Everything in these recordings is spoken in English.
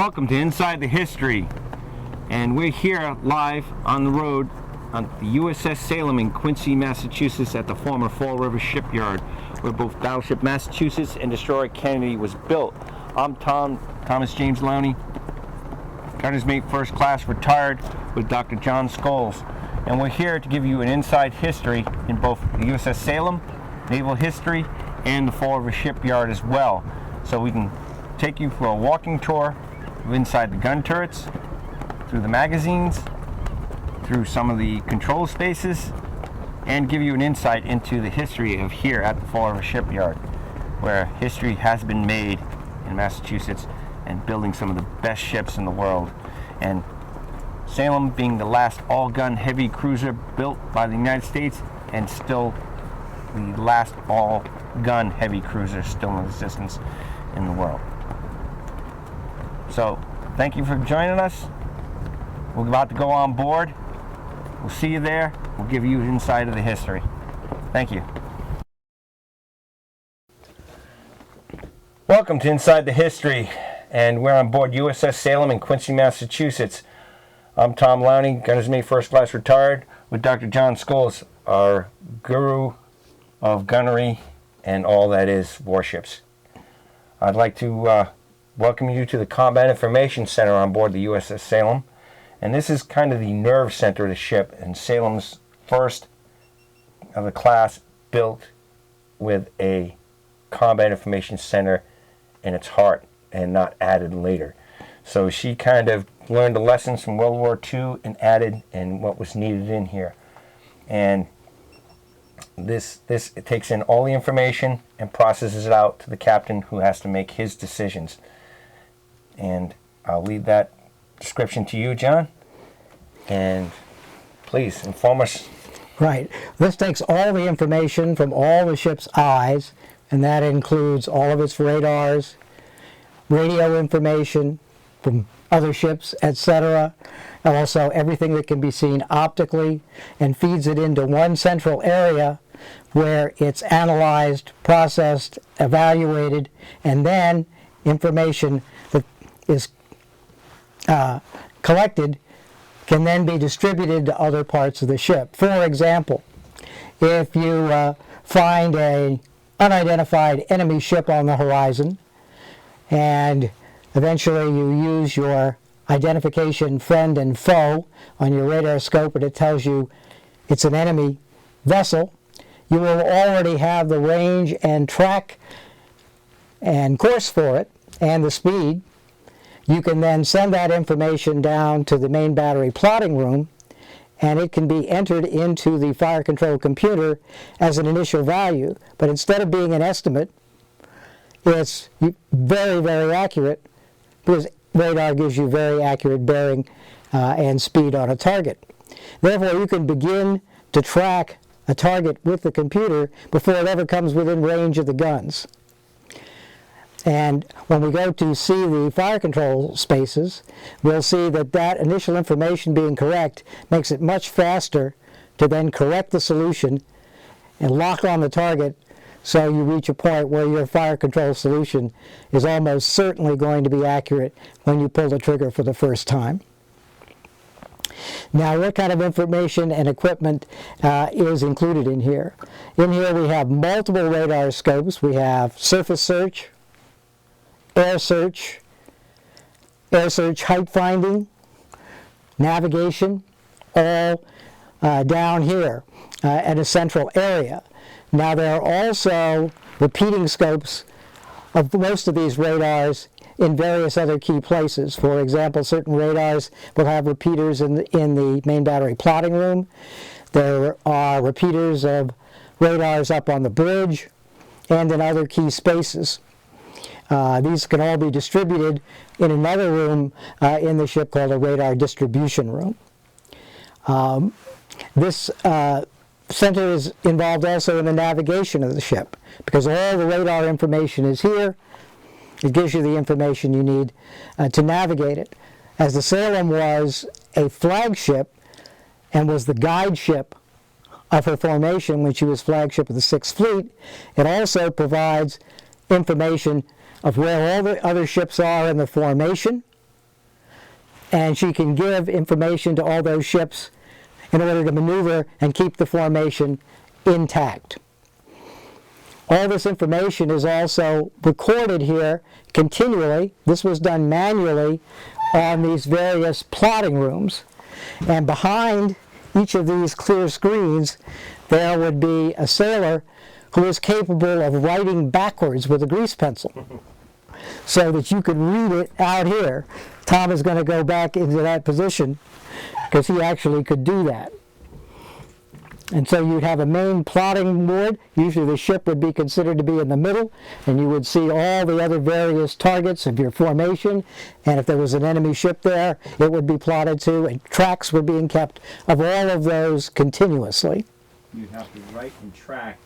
Welcome to Inside the History, and we're here live on the road on the USS Salem in Quincy, Massachusetts at the former Fore River Shipyard, where both Battleship Massachusetts and Destroyer Kennedy was built. I'm Thomas James Lowney, Gunner's Mate First Class, retired with Dr. John Scholes, and we're here to give you an inside history in both the USS Salem, naval history, and the Fore River Shipyard as well. So we can take you for a walking tour inside the gun turrets, through the magazines, through some of the control spaces, and give you an insight into the history of here at the Fore River Shipyard, where history has been made in Massachusetts and building some of the best ships in the world. And Salem being the last all-gun heavy cruiser built by the United States, and still the last all-gun heavy cruiser still in existence in the world. So, thank you for joining us. We're about to go on board. We'll see you there. We'll give you inside of the history. Thank you. Welcome to Inside the History, and we're on board USS Salem in Quincy, Massachusetts. I'm Tom Lowney, Gunner's Mate First Class, retired, with Dr. John Scholes, our guru of gunnery and all that is warships. I'd like to welcome you to the Combat Information Center on board the USS Salem. And this is kind of the nerve center of the ship, and Salem's first of the class built with a Combat Information Center in its heart and not added later. So she kind of learned the lessons from World War II and added in what was needed in here. And it takes in all the information and processes it out to the captain, who has to make his decisions. And I'll leave that description to you, John, and please inform us. Right. This takes all the information from all the ship's eyes, and that includes all of its radars, radio information from other ships, etc., and also everything that can be seen optically, and feeds it into one central area where it's analyzed, processed, evaluated, and then information that is collected can then be distributed to other parts of the ship. For example, if you find an unidentified enemy ship on the horizon, and eventually you use your identification friend and foe on your radar scope, and it tells you it's an enemy vessel, you will already have the range and track and course for it and the speed. You can then send that information down to the main battery plotting room, and it can be entered into the fire control computer as an initial value. But instead of being an estimate, it's very, very accurate, because radar gives you very accurate bearing and speed on a target. Therefore, you can begin to track a target with the computer before it ever comes within range of the guns. And when we go to see the fire control spaces, we'll see that that initial information being correct makes it much faster to then correct the solution and lock on the target, so you reach a point where your fire control solution is almost certainly going to be accurate when you pull the trigger for the first time. Now, what kind of information and equipment is included in here? In here we have multiple radar scopes. We have surface search, air search height finding, navigation, all down here at a central area. Now, there are also repeating scopes of most of these radars in various other key places. For example, certain radars will have repeaters in the main battery plotting room. There are repeaters of radars up on the bridge and in other key spaces. These can all be distributed in another room in the ship called a radar distribution room. This center is involved also in the navigation of the ship, because all the radar information is here. It gives you the information you need to navigate it. As the Salem was a flagship and was the guide ship of her formation when she was flagship of the 6th Fleet, it also provides information of where all the other ships are in the formation, and she can give information to all those ships in order to maneuver and keep the formation intact. All this information is also recorded here continually. This was done manually on these various plotting rooms. And behind each of these clear screens, there would be a sailor who is capable of writing backwards with a grease pencil so that you could read it out here. Tom is going to go back into that position because he actually could do that. And so you'd have a main plotting board. Usually the ship would be considered to be in the middle, and you would see all the other various targets of your formation. And if there was an enemy ship there, it would be plotted to, and tracks were being kept of all of those continuously. You have to write and track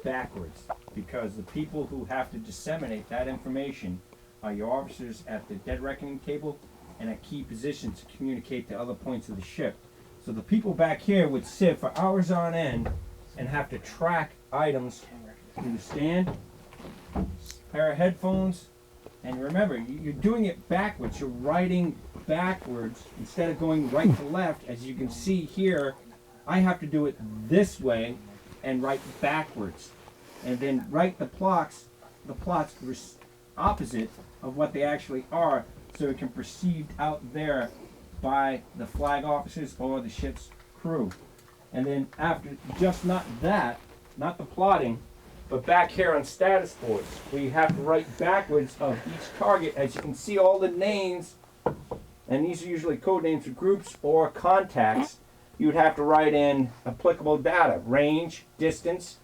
backwards, because the people who have to disseminate that information are your officers at the dead reckoning table and at key positions to communicate to other points of the ship. So the people back here would sit for hours on end and have to track items through the stand, pair of headphones, and remember, you're doing it backwards. You're writing backwards instead of going right to left. As you can see here, I have to do it this way and write backwards, and then write the plots opposite of what they actually are, so it can be perceived out there by the flag officers or the ship's crew. And then after, just not that, not the plotting, but back here on status boards, where you have to write backwards of each target. As you can see, all the names, and these are usually code names for groups or contacts, you would have to write in applicable data: range, distance,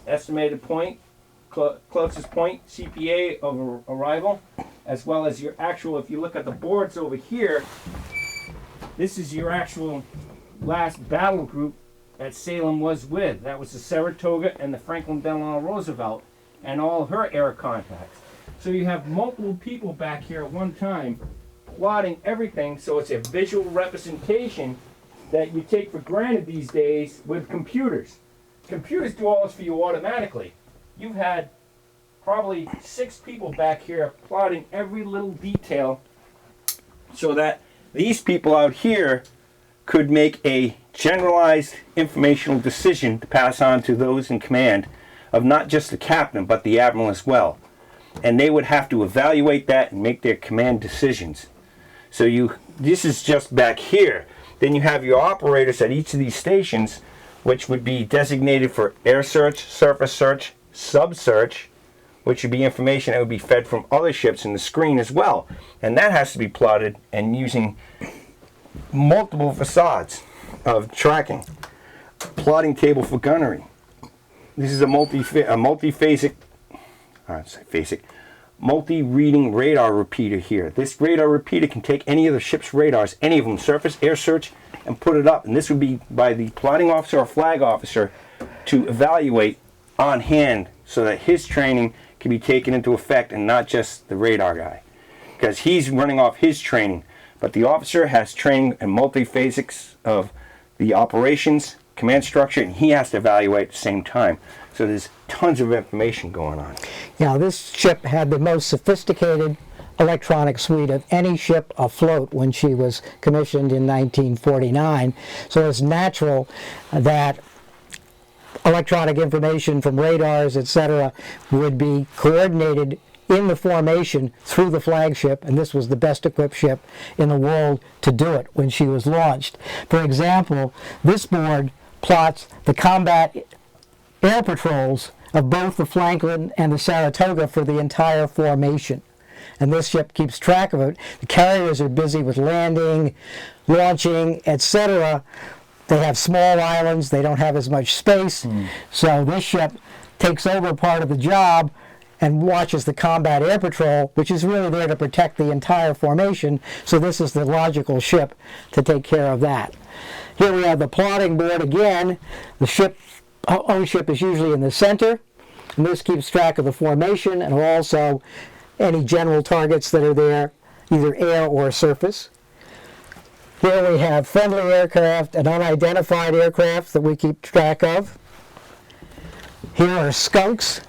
estimated point, closest point, CPA of arrival, as well as your actual, if you look at the boards over here, this is your actual last battle group that Salem was with. That was the Saratoga and the Franklin Delano Roosevelt and all her air contacts. So you have multiple people back here at one time plotting everything, so it's a visual representation that you take for granted these days with computers. Computers do all this for you automatically. You've had probably 6 people back here plotting every little detail so that these people out here could make a generalized informational decision to pass on to those in command of not just the captain but the admiral as well. And they would have to evaluate that and make their command decisions. So this is just back here. Then you have your operators at each of these stations, which would be designated for air search, surface search, sub-search, which would be information that would be fed from other ships in the screen as well. And that has to be plotted and using multiple facades of tracking. Plotting table for gunnery. This is a multi-phasic, multi-reading radar repeater here. This radar repeater can take any of the ship's radars, any of them, surface, air search, and put it up. And this would be by the plotting officer or flag officer to evaluate on hand so that his training can be taken into effect and not just the radar guy, because he's running off his training. But the officer has training in multi-phasics of the operations, command structure, and he has to evaluate at the same time. So there's tons of information going on. Now, this ship had the most sophisticated electronic suite of any ship afloat when she was commissioned in 1949. So it's natural that electronic information from radars, etc., would be coordinated in the formation through the flagship, and this was the best equipped ship in the world to do it when she was launched. For example, this board plots the combat air patrols of both the Franklin and the Saratoga for the entire formation. And this ship keeps track of it. The carriers are busy with landing, launching, etc. They have small islands, they don't have as much space, so this ship takes over part of the job and watches the combat air patrol, which is really there to protect the entire formation, so this is the logical ship to take care of that. Here we have the plotting board again. The own ship is usually in the center, and this keeps track of the formation and also any general targets that are there, either air or surface. Here we have friendly aircraft and unidentified aircraft that we keep track of. Here are skunks,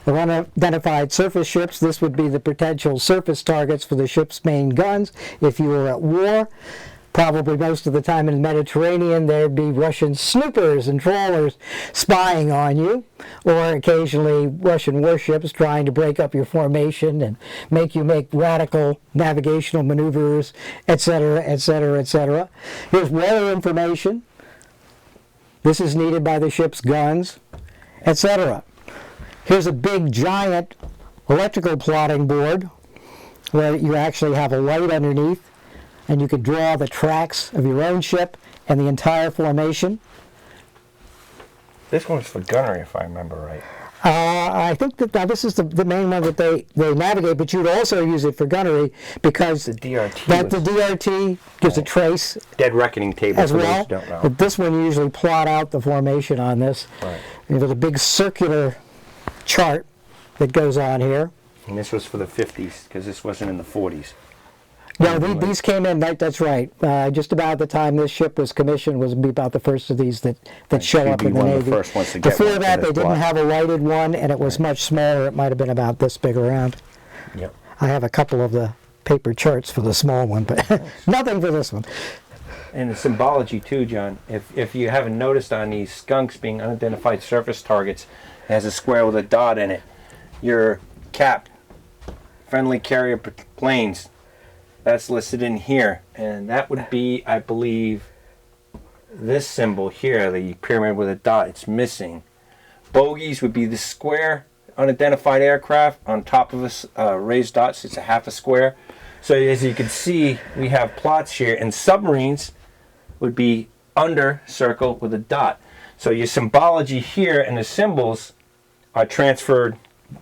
or unidentified surface ships. This would be the potential surface targets for the ship's main guns if you were at war. Probably most of the time in the Mediterranean, there'd be Russian snoopers and trawlers spying on you, or occasionally Russian warships trying to break up your formation and make you make radical navigational maneuvers, etc., etc., etc. Here's weather information. This is needed by the ship's guns, etc. Here's a big, giant electrical plotting board where you actually have a light underneath, and you could draw the tracks of your own ship and the entire formation. This one's for gunnery, if I remember right. I think that this is the main one that they navigate, but you'd also use it for gunnery because the DRT, the DRT gives a trace. Dead reckoning table as well. Don't know. But this one you usually plot out the formation on this. Right. There's a big circular chart that goes on here. And this was for the 50s, because this wasn't in the 40s. No, these came in, that's right. Just about the time this ship was commissioned was about the first of these that show up in the Navy. Before that, they didn't have a lighted one, and it was much smaller. It might have been about this big around. Yep. I have a couple of the paper charts for the small one, but nothing for this one. And the symbology too, John. If you haven't noticed on these skunks being unidentified surface targets, it has a square with a dot in it. Your CAP, friendly carrier planes, that's listed in here, and that would be, I believe, this symbol here, the pyramid with a dot. It's missing. Bogies would be the square unidentified aircraft on top of a raised dots. It's a half a square. So as you can see, we have plots here, and submarines would be under circle with a dot. So your symbology here and the symbols are transferred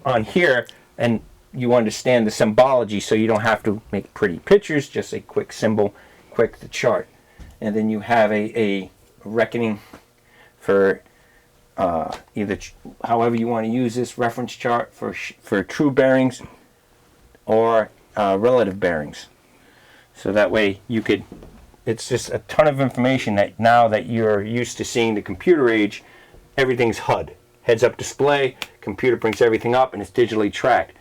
on here, and you understand the symbology, so you don't have to make pretty pictures, just a quick symbol, quick to chart. And then you have a reckoning for either however you want to use this reference chart for true bearings or relative bearings. So that way you could, it's just a ton of information that now that you're used to seeing the computer age, everything's HUD. Heads up display, computer brings everything up, and it's digitally tracked.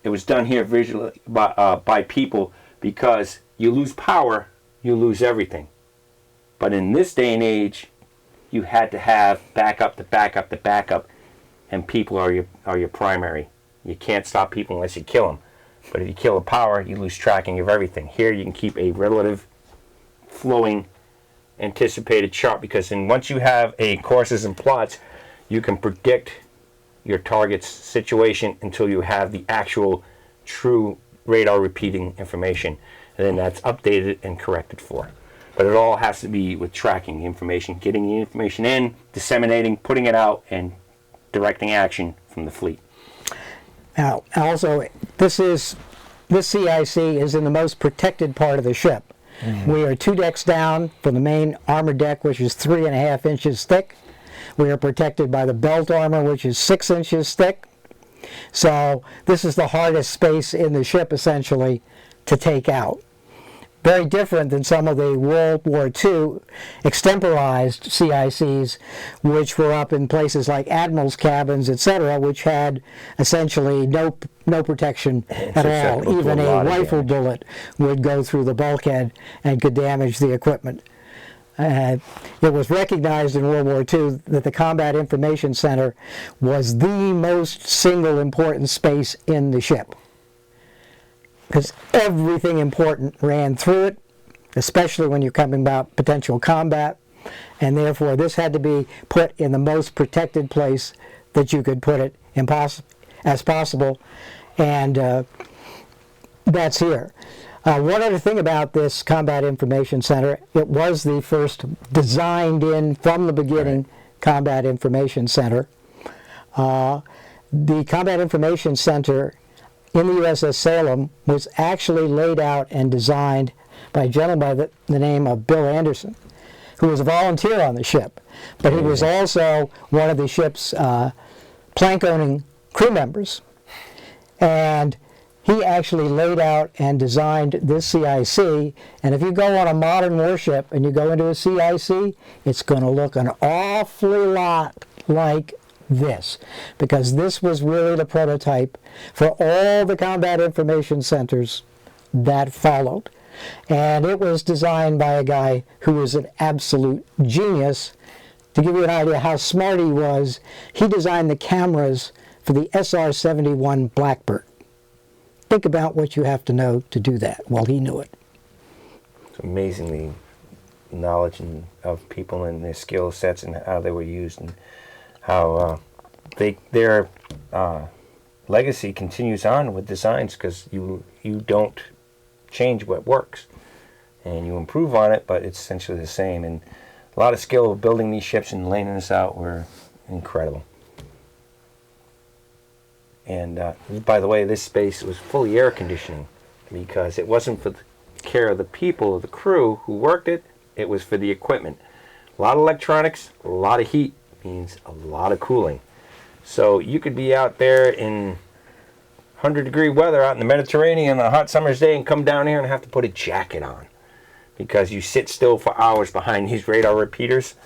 It was done here visually by people, because you lose power, you lose everything. But in this day and age, you had to have backup to backup to backup, and people are your primary. You can't stop people unless you kill them. But if you kill the power, you lose tracking of everything. Here you can keep a relative flowing anticipated chart, because once you have a courses and plots, you can predict your target's situation until you have the actual true radar repeating information, and then that's updated and corrected for. But it all has to be with tracking the information, getting the information in, disseminating, putting it out, and directing action from the fleet. Now, also, this CIC is in the most protected part of the ship. Mm-hmm. We are 2 decks down from the main armor deck, which is 3.5 inches thick. We are protected by the belt armor, which is 6 inches thick. So this is the hardest space in the ship, essentially, to take out. Very different than some of the World War II extemporized CICs, which were up in places like admirals' cabins, etc., which had essentially no protection at all. Even a rifle bullet would go through the bulkhead and could damage the equipment. It was recognized in World War II that the Combat Information Center was the most single important space in the ship, because everything important ran through it, especially when you're coming about potential combat, and therefore this had to be put in the most protected place that you could put it as possible, and that's here. One other thing about this Combat Information Center, it was the first designed in from the beginning Combat Information Center. The Combat Information Center in the USS Salem was actually laid out and designed by a gentleman by the name of Bill Anderson, who was a volunteer on the ship, but he was also one of the ship's plank-owning crew members. And he actually laid out and designed this CIC, and if you go on a modern warship and you go into a CIC, it's going to look an awfully lot like this, because this was really the prototype for all the combat information centers that followed. And it was designed by a guy who was an absolute genius. To give you an idea how smart he was, he designed the cameras for the SR-71 Blackbird. Think about what you have to know to do that. Well, he knew it. It's amazingly knowledge of people and their skill sets and how they were used, and how their legacy continues on with designs, because you don't change what works, and you improve on it, but it's essentially the same. And a lot of skill of building these ships and laying this out were incredible. And by the way, this space was fully air conditioning, because it wasn't for the care of the people, of the crew who worked it. It was for the equipment. A lot of electronics, a lot of heat means a lot of cooling. So you could be out there in 100-degree weather out in the Mediterranean on a hot summer's day and come down here and have to put a jacket on, because you sit still for hours behind these radar repeaters,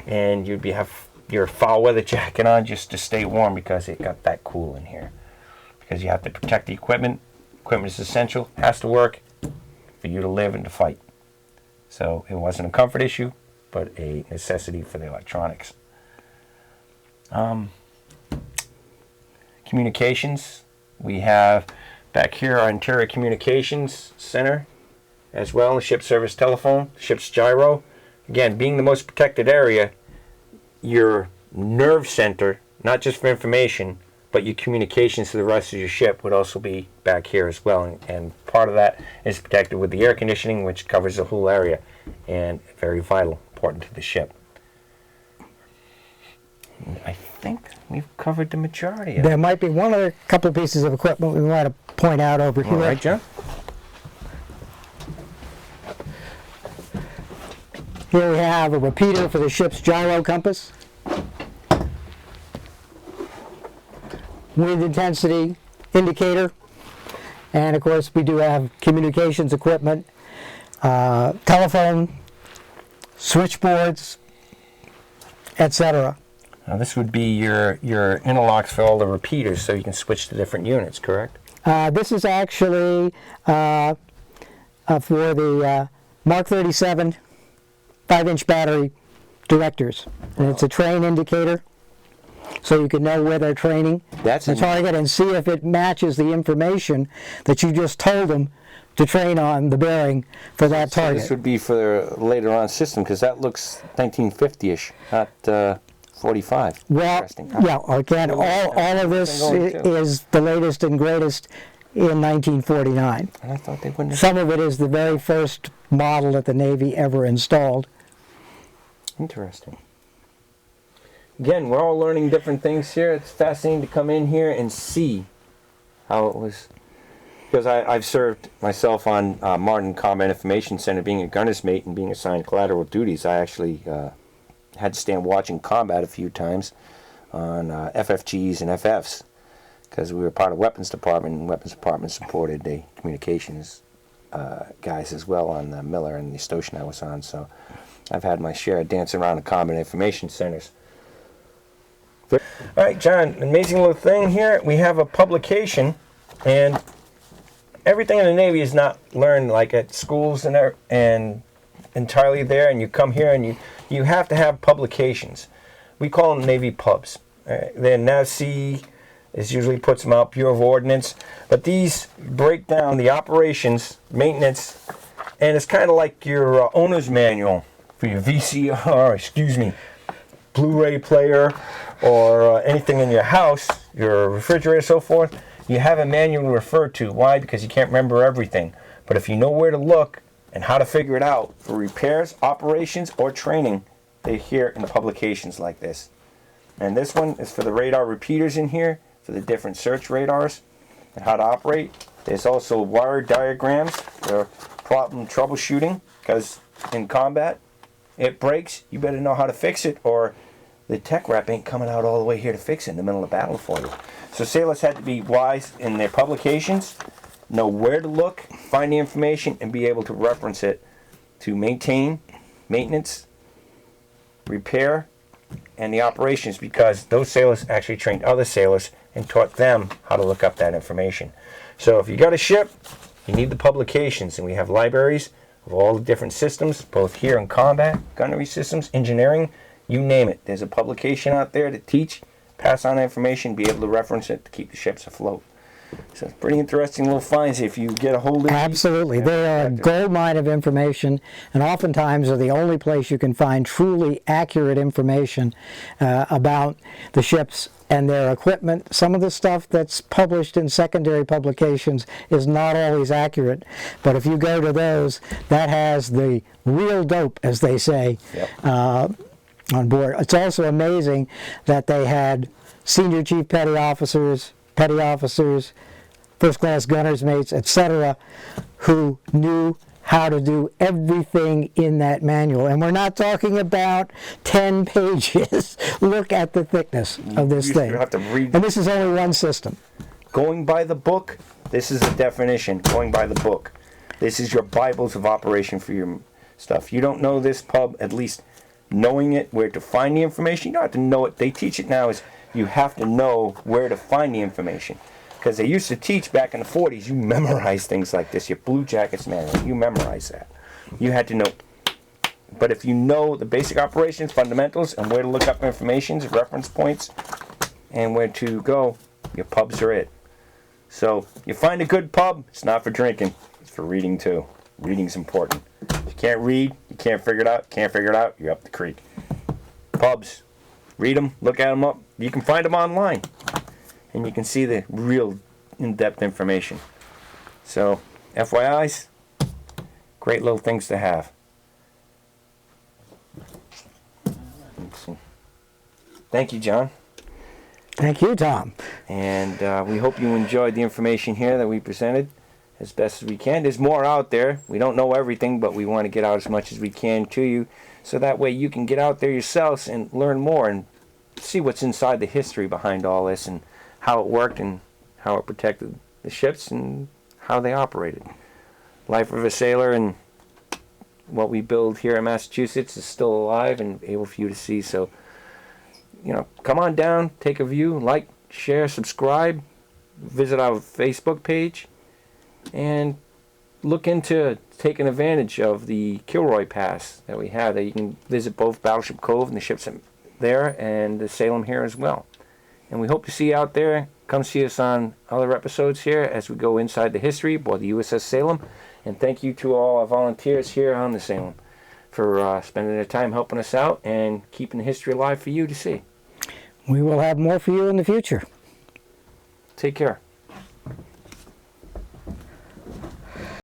and you'd have your foul weather jacket on just to stay warm, because it got that cool in here. Because you have to protect the equipment. Equipment is essential, has to work for you to live and to fight. So it wasn't a comfort issue, but a necessity for the electronics. Communications. We have back here our interior communications center as well, the ship service telephone, ship's gyro. Again, being the most protected area, your nerve center, not just for information, but your communications to the rest of your ship would also be back here as well. And part of that is protected with the air conditioning, which covers the whole area, and very vital, important to the ship. I think we've covered the majority of it. There might be one other couple of pieces of equipment we want to point out over here. All right, John. Here we have a repeater for the ship's gyro compass, wind intensity indicator, and of course we do have communications equipment, telephone, switchboards, etc. Now this would be your interlocks for all the repeaters, so you can switch to different units, correct? This is actually for the Mark 37 5-inch battery directors, and it's a train indicator, so you can know where they're training the target and see if it matches the information that you just told them to train on the bearing for that target. So this would be for their later on system, because that looks 1950-ish, not 45. Well, yeah, again, all of this is the latest and greatest in 1949. And I thought they wouldn't have... Some of it is the very first model that the Navy ever installed. Interesting. Again, we're all learning different things here. It's fascinating to come in here and see how it was. Because I've served myself on Martin Combat Information Center, being a gunner's mate and being assigned collateral duties. I actually had to stand watching combat a few times on FFGs and FFs, because we were part of weapons department, and weapons department supported the communications guys as well on the Miller and the station I was on. So I've had my share of dancing around the combat information centers. All right, John, amazing little thing here. We have a publication, and everything in the Navy is not learned like at schools and entirely there, and you come here and you have to have publications. We call them Navy pubs. Then NAVSEA is usually puts them out, Bureau of Ordnance, but these break down the operations, maintenance, and it's kind of like your owner's manual for your VCR, Blu-ray player, or anything in your house, your refrigerator, so forth. You have a manual to refer to. Why? Because you can't remember everything. But if you know where to look and how to figure it out for repairs, operations, or training, they're here in publications like this. And this one is for the radar repeaters in here, for the different search radars and how to operate. There's also wire diagrams for problem troubleshooting, because in combat, it breaks, you better know how to fix it, or the tech rep ain't coming out all the way here to fix it in the middle of battle for you. So sailors had to be wise in their publications, know where to look, find the information, and be able to reference it to maintain, maintenance, repair, and the operations, because those sailors actually trained other sailors and taught them how to look up that information. So if you got a ship, you need the publications, and we have libraries of all the different systems, both here in combat, gunnery systems, engineering, you name it. There's a publication out there to teach, pass on information, be able to reference it to keep the ships afloat. So it's pretty interesting little finds if you get a hold of it. Absolutely. They are a gold mine of information, and oftentimes are the only place you can find truly accurate information about the ships and their equipment. Some of the stuff that's published in secondary publications is not always accurate, but if you go to those, that has the real dope, as they say, on board. It's also amazing that they had senior chief petty officers, first-class gunner's mates, etc., who knew how to do everything in that manual. And we're not talking about 10 pages. Look at the thickness of this thing. You have to read. And this is only one system. Going by the book, this is a definition. Going by the book. This is your Bibles of operation for your stuff. You don't know this pub, at least knowing it, where to find the information. You don't have to know it. They teach it now is you have to know where to find the information. Because they used to teach back in the 40s, you memorize things like this. Your Blue Jackets manual, you memorize that. You had to know. But if you know the basic operations, fundamentals, and where to look up information, reference points, and where to go, your pubs are it. So you find a good pub, it's not for drinking, it's for reading too. Reading's important. If you can't read, you can't figure it out, you're up the creek. Pubs, read them, look at them up. You can find them online. And you can see the real in-depth information. So, FYIs, great little things to have. Thank you, John. Thank you, Tom. And we hope you enjoyed the information here that we presented as best as we can. There's more out there. We don't know everything, but we want to get out as much as we can to you, so that way you can get out there yourselves and learn more and see what's inside the history behind all this, and how it worked, and how it protected the ships, and how they operated. Life of a sailor and what we build here in Massachusetts is still alive and able for you to see. So, come on down, take a view, like, share, subscribe, visit our Facebook page, and look into taking advantage of the Kilroy Pass that we have. That you can visit both Battleship Cove and the ships there, and the Salem here as well. And we hope to see you out there. Come see us on other episodes here as we go inside the history aboard the USS Salem. And thank you to all our volunteers here on the Salem for spending their time helping us out and keeping the history alive for you to see. We will have more for you in the future. Take care.